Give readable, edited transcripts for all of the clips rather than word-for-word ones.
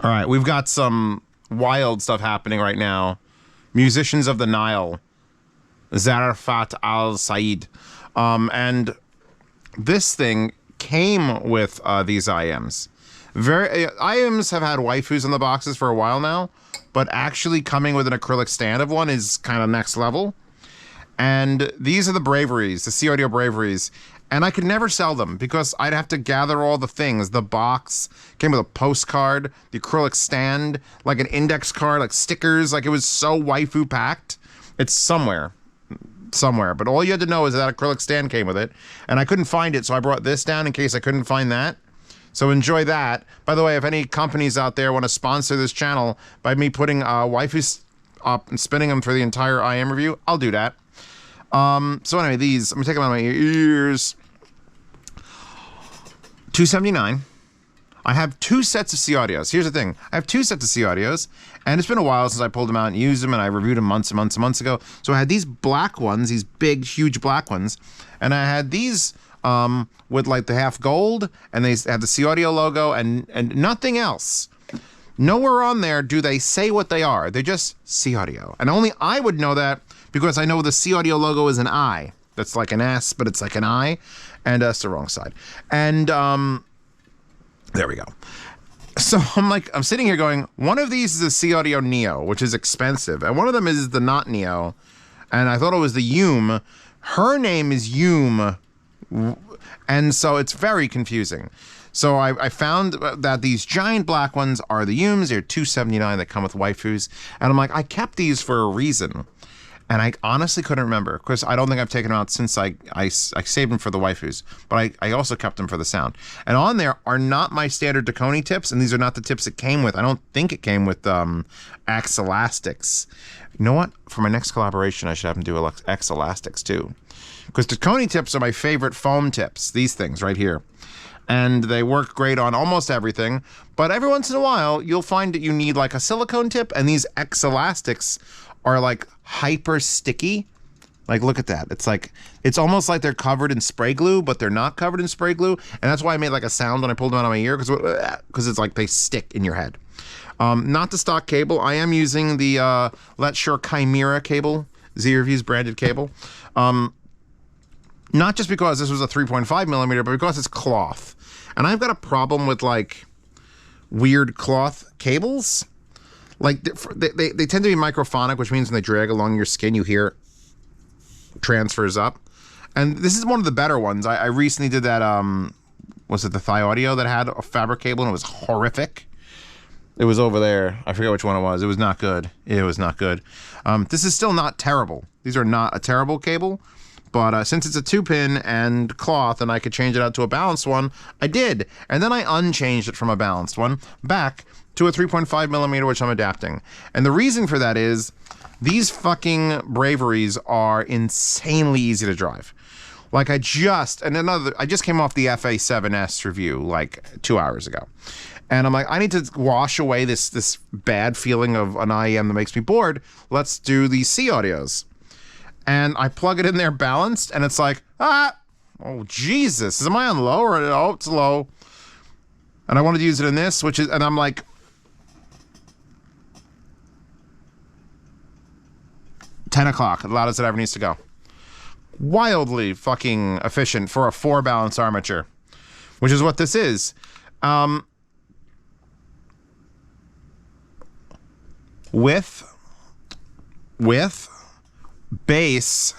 All right, we've got some wild stuff happening right now. Musicians of the Nile, Zarafat al-Said. And this thing came with these IEMs. IEMs have had waifus in the boxes for a while now, but actually coming with an acrylic stand of one is kind of next level. And these are the Braveries, the SeeAudio Braveries. And I could never sell them because I'd have to gather all the things. The box came with a postcard, the acrylic stand, like an index card, like stickers. Like it was so waifu packed. It's somewhere. But all you had to know is that acrylic stand came with it. And I couldn't find it, so I brought this down in case I couldn't find that. So enjoy that. By the way, if any companies out there want to sponsor this channel by me putting waifus up and spinning them for the entire IEM review, I'll do that. So anyway, these, I'm gonna take them out of my ears. $279. I have two sets of SeeAudios. Here's the thing. I have two sets of SeeAudios, and it's been a while since I pulled them out and used them, and I reviewed them months and months and months ago. So I had these black ones, these big, huge black ones, and I had these with like the half gold, and they have the SeeAudio logo and nothing else. Nowhere on there do they say what they are. They're just SeeAudio. And only I would know that because I know the SeeAudio logo is an I. That's like an S, but it's like an I. And that's the wrong side. And there we go. So I'm sitting here going, one of these is a SeeAudio Neo, which is expensive. And one of them is the not Neo. And I thought it was the Yume. Her name is Yume. And so it's very confusing. So I found that these giant black ones are the Yumes. They're $279 that come with waifus. And I'm like, I kept these for a reason. And I honestly couldn't remember because I don't think I've taken them out since I saved them for the waifus. But I also kept them for the sound. And on there are not my standard Dakoni tips, and these are not the tips it came with. I don't think it came with X Elastics. You know what? For my next collaboration, I should have them do X Elastics too. Because Dakoni tips are my favorite foam tips. These things right here. And they work great on almost everything. But every once in a while, you'll find that you need like a silicone tip, and these X Elastics are like hyper sticky. Like, look at that. It's almost like they're covered in spray glue, but they're not covered in spray glue. And that's why I made like a sound when I pulled them out of my ear, because it's like they stick in your head. Not the stock cable. I am using the Let's Sure Chimera cable, Z-Reviews branded cable. Not just because this was a 3.5 millimeter, but because it's cloth. And I've got a problem with like weird cloth cables. Like they tend to be microphonic, which means when they drag along your skin, you hear transfers up. And this is one of the better ones. I recently did that, was it the SeeAudio that had a fabric cable and it was horrific? It was over there. I forget which one it was. It was not good. It was not good. This is still not terrible. These are not a terrible cable. But since it's a 2-pin and cloth and I could change it out to a balanced one, I did. And then I unchanged it from a balanced one back to a 3.5 millimeter, which I'm adapting. And the reason for that is these fucking Braveries are insanely easy to drive. Like I just came off the FA7S review like 2 hours ago. And I'm like, I need to wash away this bad feeling of an IEM that makes me bored. Let's do these SeeAudios. And I plug it in there balanced, and it's like, oh, Jesus. Am I on low or, oh, it's low. And I wanted to use it in this, and I'm like, 10 o'clock, as loud as it ever needs to go. Wildly fucking efficient for a 4-balance armature, which is what this is. With bass,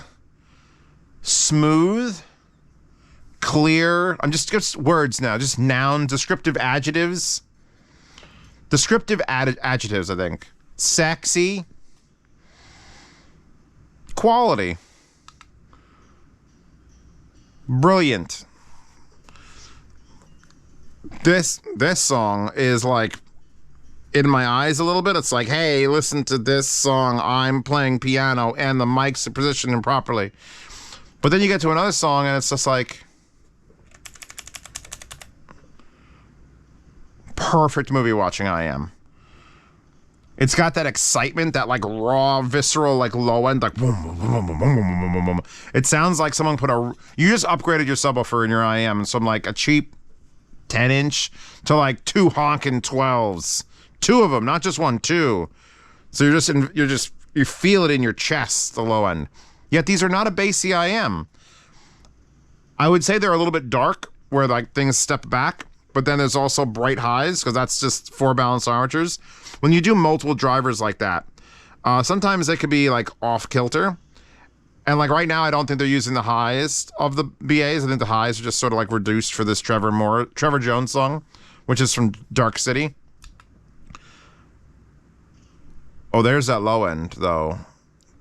smooth, clear. I'm just words now, just nouns, descriptive adjectives. Descriptive adjectives, I think. Sexy. Quality. Brilliant. This song is like in my eyes a little bit. It's like, hey, listen to this song. I'm playing piano and the mics are positioned improperly. But then you get to another song and it's just like perfect movie watching IEM. It's got that excitement, that like raw, visceral, like low end, like boom, boom, boom, boom, boom, boom, boom, boom. It sounds like someone you just upgraded your subwoofer in your IEM, and some like a cheap 10-inch to like 2 honking 12s. Two of them, not just one, two. So you feel it in your chest, the low end. Yet these are not a bass IEM. I would say they're a little bit dark, where like things step back, but then there's also bright highs, because that's just 4 balanced armatures. When you do multiple drivers like that, sometimes they could be like off kilter. And like right now, I don't think they're using the highest of the BAs. I think the highs are just sort of like reduced for this Trevor Jones song, which is from Dark City. Oh, there's that low end though.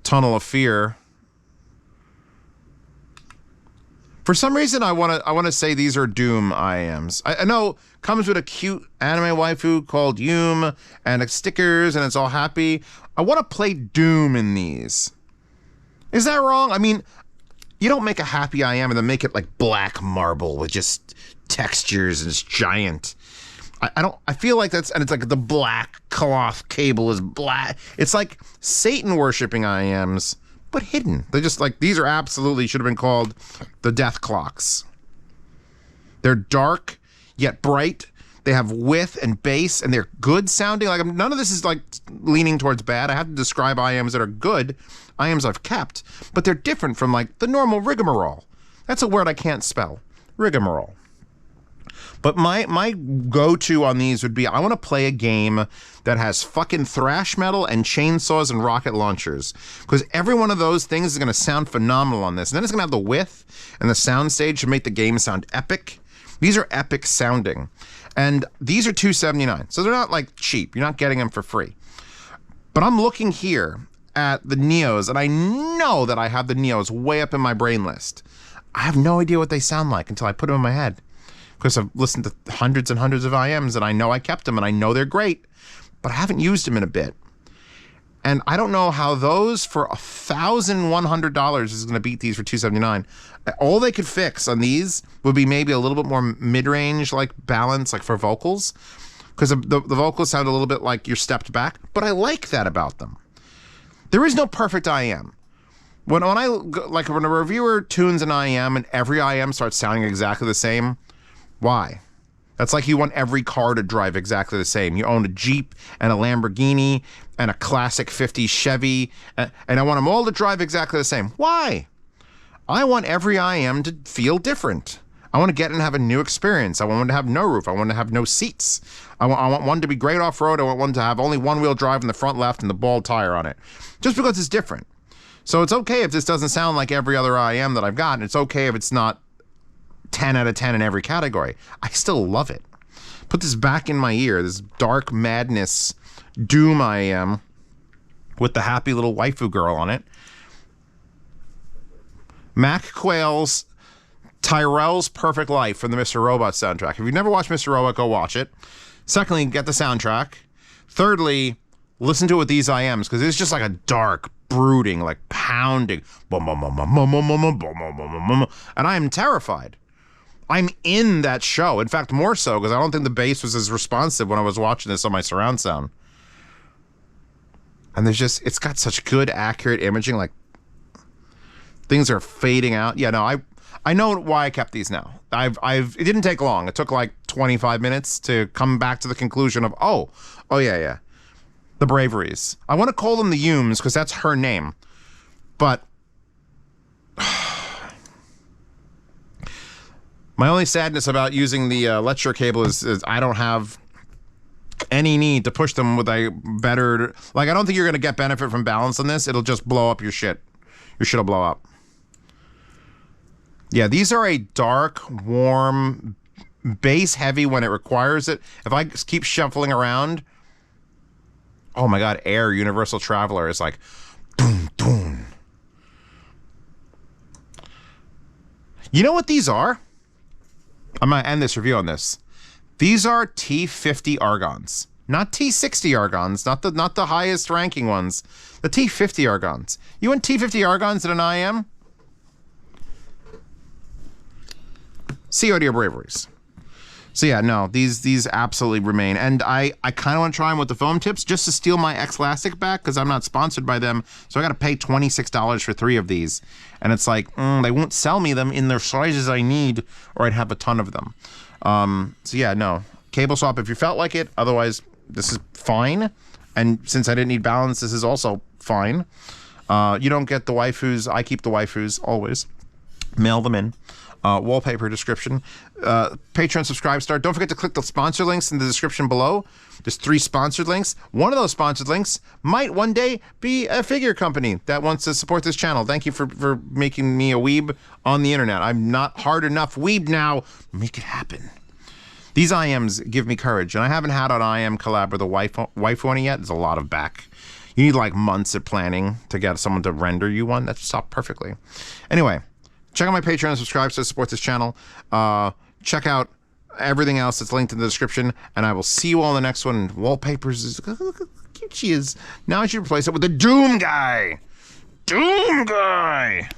Tunnel of Fear. For some reason, I want to say these are Doom IEMs. I know comes with a cute anime waifu called Yum and it's stickers and it's all happy. I want to play Doom in these. Is that wrong? I mean, you don't make a happy IEM and then make it like black marble with just textures and it's giant. I feel like that's, and it's like the black cloth cable is black. It's like Satan worshipping IEMs, but hidden. They're just like, these are absolutely should have been called the death clocks. They're dark, yet bright. They have width and bass, and they're good sounding. Like none of this is like leaning towards bad. I have to describe IEMs that are good, IEMs I've kept, but they're different from like the normal rigmarole. That's a word I can't spell. Rigmarole. But my go-to on these would be, I want to play a game that has fucking thrash metal and chainsaws and rocket launchers. Because every one of those things is going to sound phenomenal on this. And then it's going to have the width and the soundstage to make the game sound epic. These are epic sounding. And these are $279. So they're not like cheap. You're not getting them for free. But I'm looking here at the Neos, and I know that I have the Neos way up in my brain list. I have no idea what they sound like until I put them in my head. Because I've listened to hundreds and hundreds of IEMs and I know I kept them and I know they're great, but I haven't used them in a bit. And I don't know how those for $1,100 is going to beat these for $279. All they could fix on these would be maybe a little bit more mid-range, like balance, like for vocals, because the vocals sound a little bit like you're stepped back, but I like that about them. There is no perfect IEM. When a reviewer tunes an IEM and every IEM starts sounding exactly the same, why? That's like you want every car to drive exactly the same. You own a Jeep and a Lamborghini and a classic 50s Chevy, and I want them all to drive exactly the same. Why? I want every IEM to feel different. I want to get and have a new experience. I want one to have no roof. I want to have no seats. I want one to be great off-road. I want one to have only one-wheel drive in the front left and the bald tire on it. Just because it's different. So it's okay if this doesn't sound like every other IEM that I've got, and it's okay if it's not 10 out of 10 in every category. I still love it. Put this back in my ear, this dark madness Doom IEM with the happy little waifu girl on it. Mac Quayle's Tyrell's Perfect Life from the Mr. Robot soundtrack. If you've never watched Mr. Robot, go watch it. Secondly, get the soundtrack. Thirdly, listen to it with these IEMs, because it's just like a dark, brooding, like pounding, and I am terrified. I'm in that show. In fact, more so, because I don't think the bass was as responsive when I was watching this on my surround sound. And it's got such good, accurate imaging, like things are fading out. Yeah, no, I know why I kept these now. It didn't take long. It took like 25 minutes to come back to the conclusion of, oh yeah. The Braveries. I want to call them the Yums because that's her name. But my only sadness about using the lecture cable is I don't have any need to push them with a better... Like, I don't think you're going to get benefit from balance on this. It'll just blow up your shit. Your shit will blow up. Yeah, these are a dark, warm, bass heavy when it requires it. If I just keep shuffling around... Oh my God, Air Universal Traveler is like... Boom, boom. You know what these are? I'm going to end this review on this. These are T50 argons. Not T60 argons, not the highest ranking ones. The T50 argons. You want T50 argons in an IEM? SeeAudio Braveries. So yeah, no, these absolutely remain. And I kind of want to try them with the foam tips just to steal my X-Lastic back because I'm not sponsored by them. So I got to pay $26 for 3 of these. And it's like, they won't sell me them in their sizes I need or I'd have a ton of them. So yeah, no. Cable swap if you felt like it. Otherwise, this is fine. And since I didn't need balance, this is also fine. You don't get the waifus. I keep the waifus always. Mail them in. Wallpaper description. Patreon subscribe start. Don't forget to click the sponsor links in the description below. There's 3 sponsored links. One of those sponsored links might one day be a figure company that wants to support this channel. Thank you for making me a weeb on the internet. I'm not hard enough weeb now. Make it happen. These IEMs give me courage, and I haven't had an IEM collab with a waifu on it yet. There's a lot of back. You need like months of planning to get someone to render you one. That's stopped perfectly. Anyway, check out my Patreon and subscribe to support this channel. Check out everything else that's linked in the description, and I will see you all in the next one. Wallpapers is look how cute she is. Now I should replace it with the Doom guy. Doom guy.